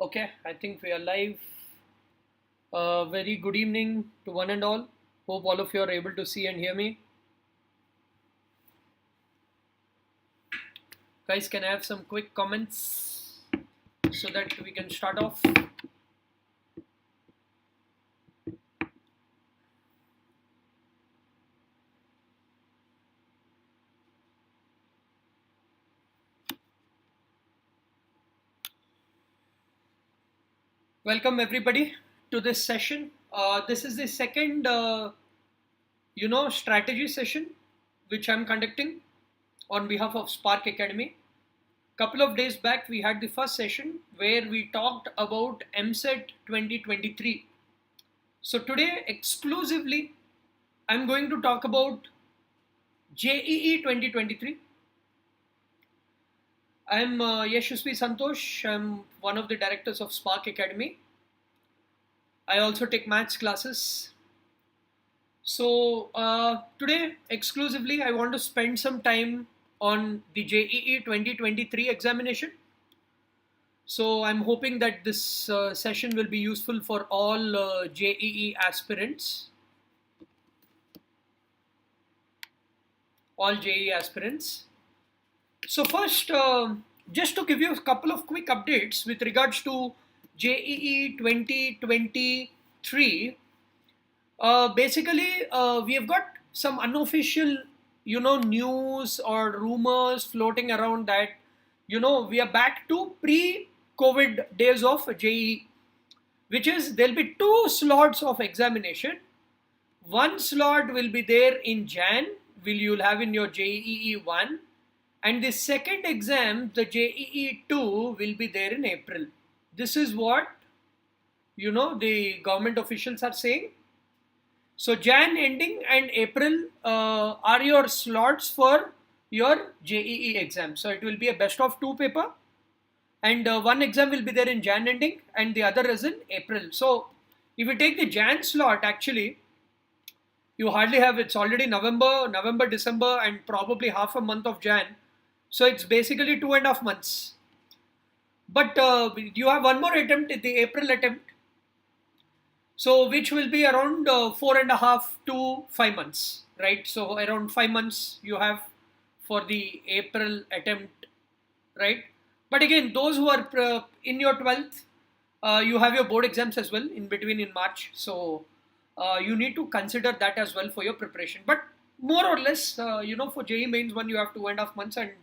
Okay, I think we are live. Very good evening to one and all. Hope all of you are able to see and hear me. Guys, can I have some quick comments so that we can start off? Welcome everybody to this session. This is the second, strategy session which I'm conducting on behalf of Spark Academy. Couple of days back, we had the first session where we talked about Eamcet 2023. So today, exclusively, I'm going to talk about JEE 2023. I'm Y.S Santosh. I'm one of the directors of Spark Academy. I also take maths classes. So today, exclusively, I want to spend some time on the JEE 2023 examination. So I'm hoping that this session will be useful for all JEE aspirants. All JEE aspirants. So first, just to give you a couple of quick updates with regards to JEE 2023, basically we have got some unofficial, news or rumors floating around that, we are back to pre-COVID days of JEE, which is there'll be two slots of examination. One slot will be there in Jan, you'll have in your JEE 1, and the second exam, the JEE 2, will be there in April. This is what, the government officials are saying. So Jan ending and April are your slots for your JEE exam. So it will be a best of two paper, and one exam will be there in Jan ending and the other is in April. So if you take the Jan slot, actually, you hardly have, it's already November, December, and probably half a month of Jan. So it's basically 2.5 months. But you have one more attempt, the April attempt. So which will be around 4.5 to 5 months, right? So around 5 months you have for the April attempt, right? But again, those who are in your 12th, you have your board exams as well in between in March. So you need to consider that as well for your preparation. But more or less, for JEE mains 1, you have 2.5 months, and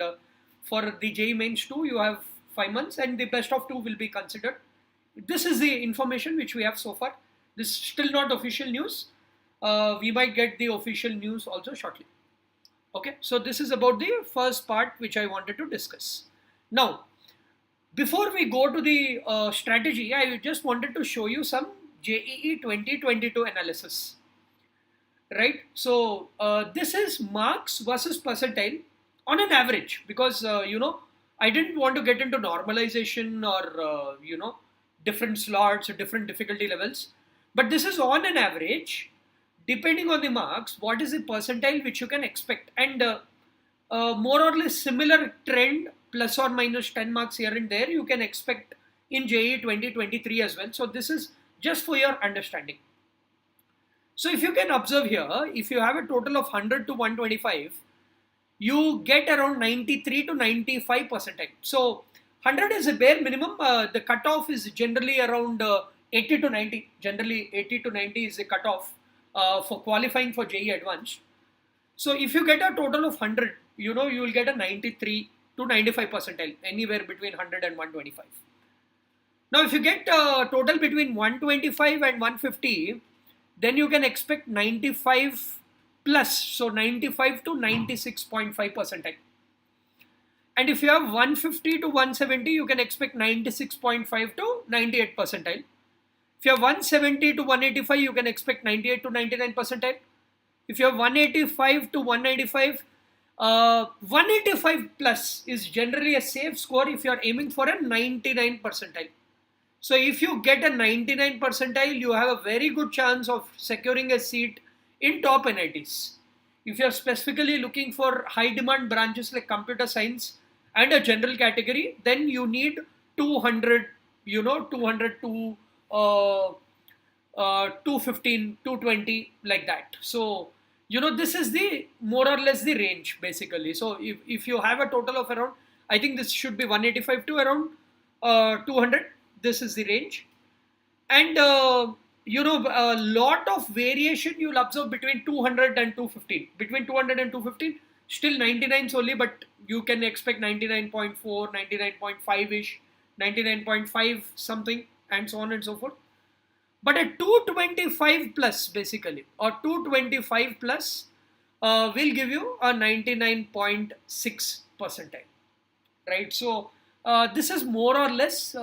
for the JEE mains 2, you have 5 months, and the best of 2 will be considered. This is the information which we have so far. This is still not official news. We might get the official news also shortly. Okay, so this is about the first part which I wanted to discuss. Now, before we go to the strategy, I just wanted to show you some JEE 2022 analysis. Right? So this is marks versus percentile on an average, because I didn't want to get into normalization or different slots or different difficulty levels, but this is on an average, depending on the marks, what is the percentile which you can expect, and more or less similar trend, plus or minus 10 marks here and there, you can expect in JEE 2023 as well. So this is just for your understanding. So if you can observe here, if you have a total of 100 to 125, you get around 93 to 95 percentile. So 100 is a bare minimum. The cutoff is generally around 80 to 90. Generally 80 to 90 is the cutoff for qualifying for JEE Advanced. So if you get a total of 100, you will get a 93 to 95 percentile, anywhere between 100 and 125. Now if you get a total between 125 and 150, then you can expect 95 plus, so 95 to 96.5 percentile. And if you have 150 to 170, you can expect 96.5 to 98 percentile. If you have 170 to 185, you can expect 98 to 99 percentile. If you have 185 to 195, 185 plus is generally a safe score if you are aiming for a 99 percentile. So if you get a 99 percentile, you have a very good chance of securing a seat in top NITs. If you are specifically looking for high demand branches like computer science and a general category, then you need 200 200 to uh, 215, 220, like that. So, this is the more or less the range basically. So, if you have a total of around, I think this should be 185 to around 200. This is the range. And, a lot of variation you'll observe between 200 and 215. Between 200 and 215, still 99s only, but you can expect 99.4, 99.5-ish, 99.5 something, and so on and so forth. But a 225 plus basically, or 225 plus will give you a 99.6 percentile, right? So this is more or less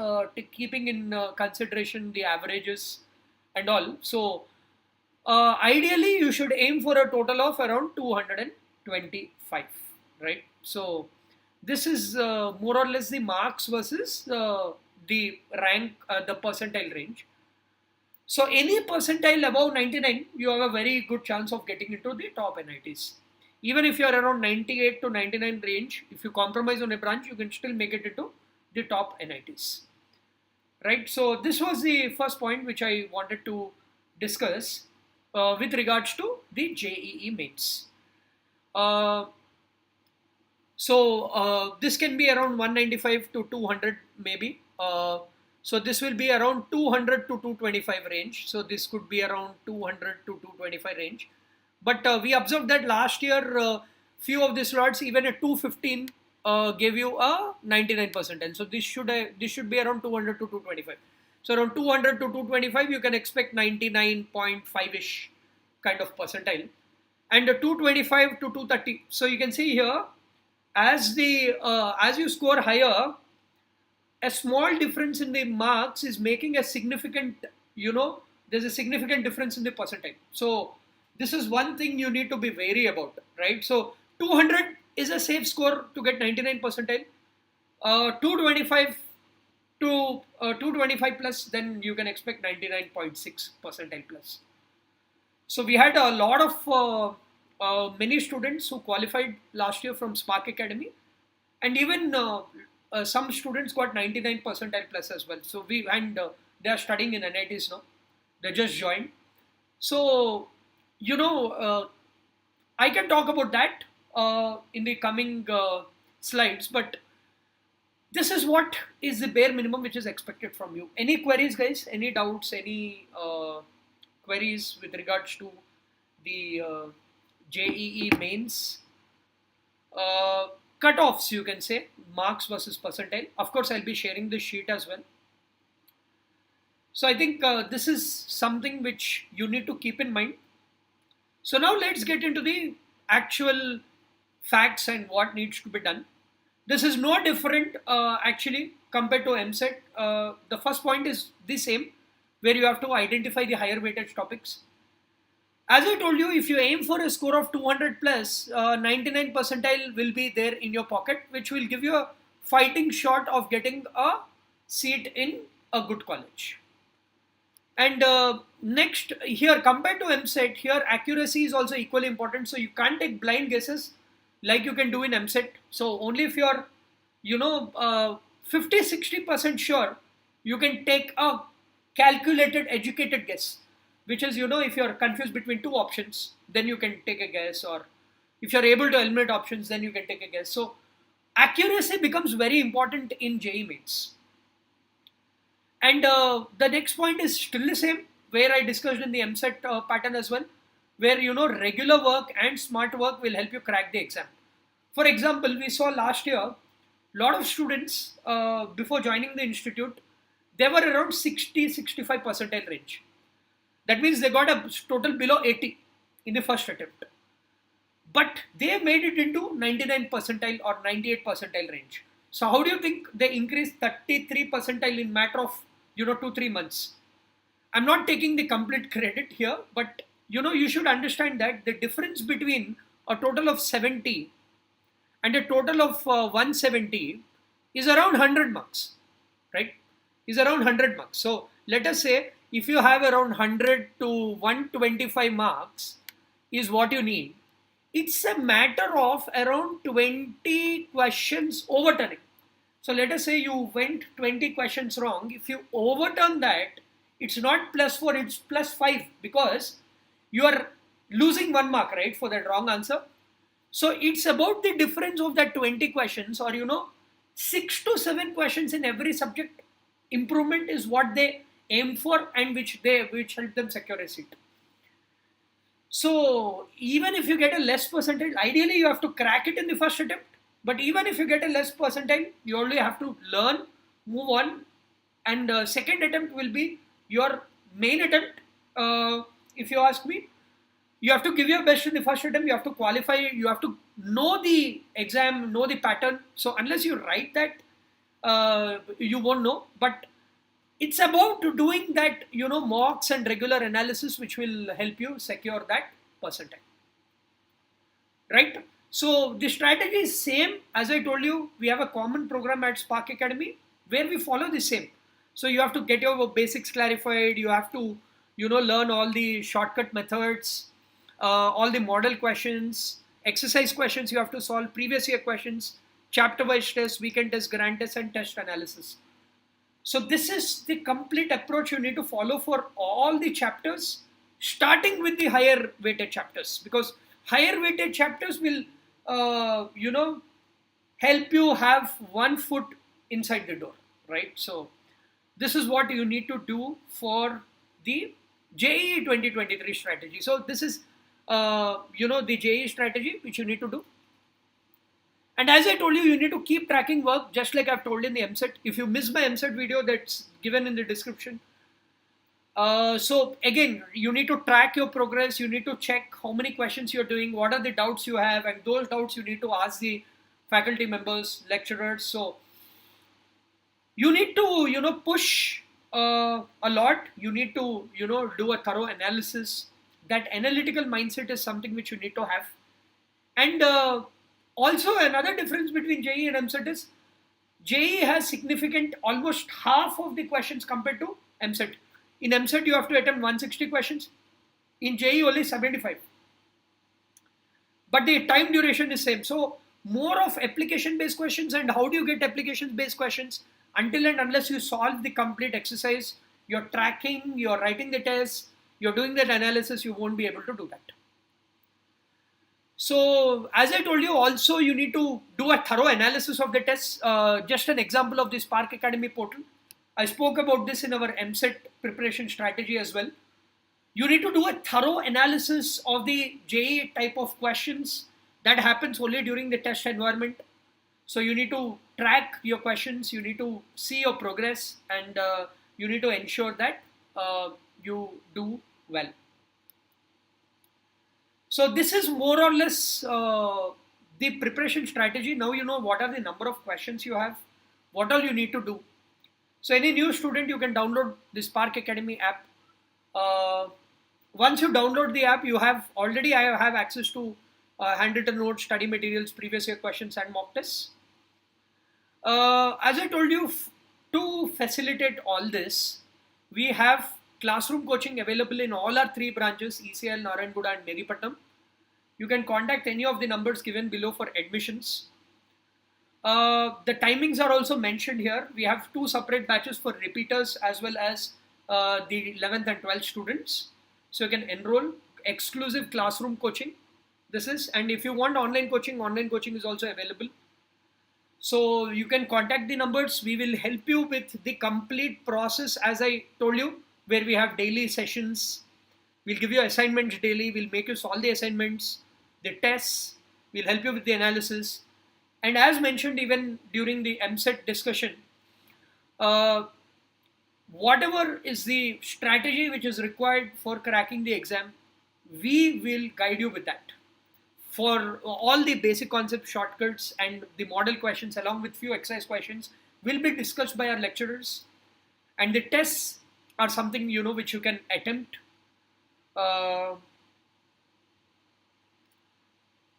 keeping in consideration the averages and all. So ideally you should aim for a total of around 225, right? So this is more or less the marks versus the rank, the percentile range. So any percentile above 99, you have a very good chance of getting into the top NITs. Even if you are around 98 to 99 range, if you compromise on a branch, you can still make it into the top NITs. Right? So this was the first point which I wanted to discuss with regards to the JEE mains. So this can be around 195 to 200 maybe. So this will be around 200 to 225 range. So this could be around 200 to 225 range. But we observed that last year, few of these slots, even a 215 gave you a 99 percentile. So this should be around 200 to 225. So around 200 to 225, you can expect 99.5-ish kind of percentile. And 225 to 230. So you can see here, as you score higher, a small difference in the marks is making a significant, there's a significant difference in the percentile. So this is one thing you need to be wary about, right? So 200 is a safe score to get 99 percentile. 225 to 225 plus, then you can expect 99.6 percentile plus. So we had a lot of many students who qualified last year from Spark Academy, and even some students got 99 percentile plus as well. So they are studying in NITs now. They just joined. So I can talk about that in the coming slides, but this is what is the bare minimum which is expected from you. Any queries, guys? Any doubts? Any queries with regards to the JEE mains? Cutoffs, you can say, marks versus percentile. Of course, I'll be sharing this sheet as well. So I think this is something which you need to keep in mind. So now let's get into the actual facts and what needs to be done. This is no different actually compared to Eamcet. The first point is the same, where you have to identify the higher weightage topics. As I told you, if you aim for a score of 200 plus, 99 percentile will be there in your pocket, which will give you a fighting shot of getting a seat in a good college. And next, here compared to Eamcet, here accuracy is also equally important. So you can't take blind guesses like you can do in Eamcet. So only if you're, 50-60% sure, you can take a calculated, educated guess. Which is, if you're confused between two options, then you can take a guess, or if you're able to eliminate options, then you can take a guess. So accuracy becomes very important in JEE mains. And the next point is still the same, where I discussed in the Eamcet pattern as well, where regular work and smart work will help you crack the exam. For example, we saw last year, a lot of students before joining the institute, they were around 60-65 percentile range. That means they got a total below 80 in the first attempt. But they made it into 99 percentile or 98 percentile range. So how do you think they increased 33 percentile in matter of 2-3 months? I'm not taking the complete credit here, but you should understand that the difference between a total of 70 and a total of 170 is around 100 marks, right? Is around 100 marks. So let us say if you have around 100 to 125 marks is what you need, it's a matter of around 20 questions overturning. So let us say you went 20 questions wrong. If you overturn that, it's not +4, it's +5 because you are losing 1 mark, right, for that wrong answer. So it's about the difference of that 20 questions, or 6 to 7 questions in every subject. Improvement is what they aim for, and which help them secure a seat. So even if you get a less percentage, ideally you have to crack it in the first attempt. But even if you get a less percentile, you only have to learn, move on, and second attempt will be your main attempt. If you ask me, you have to give your best in the first attempt. You have to qualify. You have to know the exam, know the pattern. So unless you write that, you won't know. But it's about doing that, mocks and regular analysis, which will help you secure that percentile, right? So the strategy is same. As I told you, we have a common program at Spark Academy where we follow the same. So you have to get your basics clarified. You have to, learn all the shortcut methods, all the model questions, exercise questions you have to solve, previous year questions, chapter wise tests, weekend tests, grand tests, and test analysis. So this is the complete approach you need to follow for all the chapters, starting with the higher weighted chapters, because higher weighted chapters will, help you have 1 foot inside the door, right? So this is what you need to do for the JEE 2023 strategy. So this is, the JEE strategy which you need to do. And as I told you, you need to keep tracking work, just like I've told in the Eamcet. If you missed my Eamcet video, that's given in the description. So again, you need to track your progress. You need to check how many questions you're doing, what are the doubts you have, and those doubts you need to ask the faculty members, lecturers. So you need to, push a lot. You need to, do a thorough analysis. That analytical mindset is something which you need to have. And also another difference between JEE and Eamcet is JEE has significant, almost half of the questions compared to Eamcet. In Eamcet, you have to attempt 160 questions. In JEE, only 75. But the time duration is same. So more of application-based questions. And how do you get application-based questions? Until and unless you solve the complete exercise, you're tracking, you're writing the test, you're doing that analysis, you won't be able to do that. So as I told you, also you need to do a thorough analysis of the tests. Just an example of the Spark Academy portal. I spoke about this in our Eamcet preparation strategy as well. You need to do a thorough analysis of the JEE type of questions. That happens only during the test environment. So you need to track your questions, you need to see your progress, and you need to ensure that you do well. So this is more or less the preparation strategy. Now you know what are the number of questions you have, what all you need to do. So any new student, you can download the Spark Academy app. Once you download the app, I have access to handwritten notes, study materials, previous year questions, and mock tests. As I told you, to facilitate all this, we have classroom coaching available in all our 3 branches, ECL, Narayanguda, and Meripatnam. You can contact any of the numbers given below for admissions. The timings are also mentioned here. We have 2 separate batches for repeaters as well as the 11th and 12th students. So you can enroll. Exclusive classroom coaching. This is, and if you want online coaching is also available. So you can contact the numbers. We will help you with the complete process, as I told you, where we have daily sessions. We'll give you assignments daily. We'll make you solve the assignments, the tests. We'll help you with the analysis. And as mentioned even during the Eamcet discussion, whatever is the strategy which is required for cracking the exam, we will guide you with that. For all the basic concept shortcuts and the model questions along with few exercise questions will be discussed by our lecturers. And the tests are something, which you can attempt.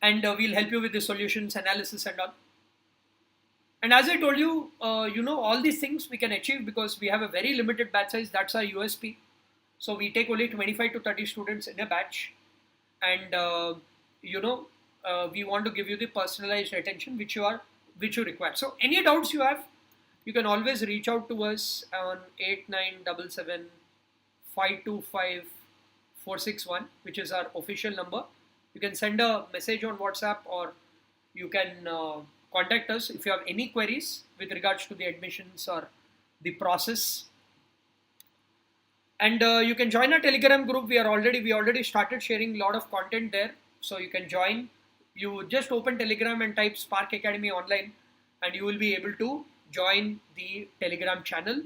And we'll help you with the solutions, analysis, and all. And as I told you, all these things we can achieve because we have a very limited batch size. That's our USP. So we take only 25 to 30 students in a batch. And, we want to give you the personalized attention which you require. So any doubts you have, you can always reach out to us on 8977 525 461, which is our official number. You can send a message on WhatsApp, or you can contact us if you have any queries with regards to the admissions or the process. And you can join our Telegram group. We already started sharing a lot of content there, so you can join. You just open Telegram and type Spark Academy online, and you will be able to join the Telegram channel.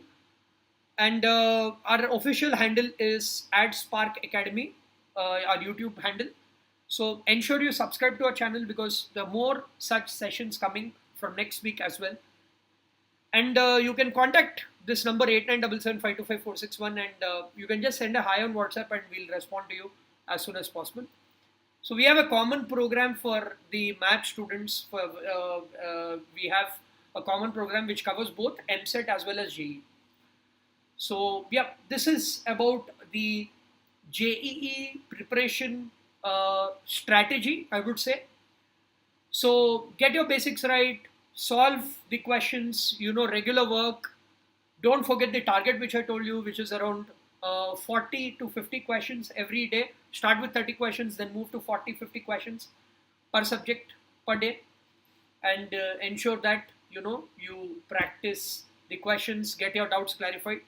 And our official handle is @SparkAcademy, our YouTube handle. So ensure you subscribe to our channel, because there are more such sessions coming from next week as well. And you can contact this number 8977 and you can just send a hi on WhatsApp and we'll respond to you as soon as possible. So we have a common program for the math students. We have a common program which covers both Eamcet as well as JEE. So yeah, this is about the JEE preparation strategy, I would say. So get your basics right, solve the questions, regular work. Don't forget the target which I told you, which is around 40 to 50 questions every day. Start with 30 questions, then move to 40, 50 questions per subject per day. And ensure that, you practice the questions, get your doubts clarified.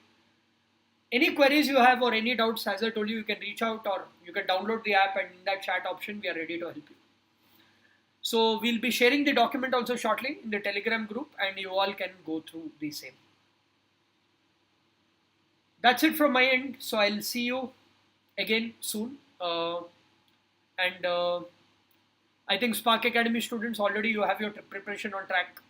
Any queries you have or any doubts, as I told you, you can reach out or you can download the app, and in that chat option, we are ready to help you. So we'll be sharing the document also shortly in the Telegram group, and you all can go through the same. That's it from my end. So I'll see you again soon. I think Spark Academy students, already you have your preparation on track.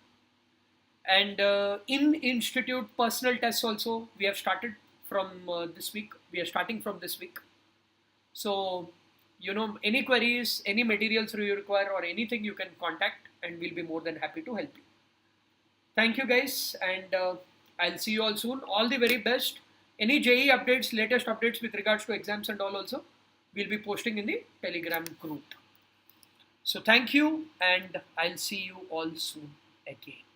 And in-institute personal tests also, we have started from this week. We are starting from this week. So, any queries, any materials you require or anything, you can contact and we'll be more than happy to help you. Thank you guys, and I'll see you all soon. All the very best. Any JEE updates, latest updates with regards to exams and all also, we'll be posting in the Telegram group. So thank you, and I'll see you all soon again.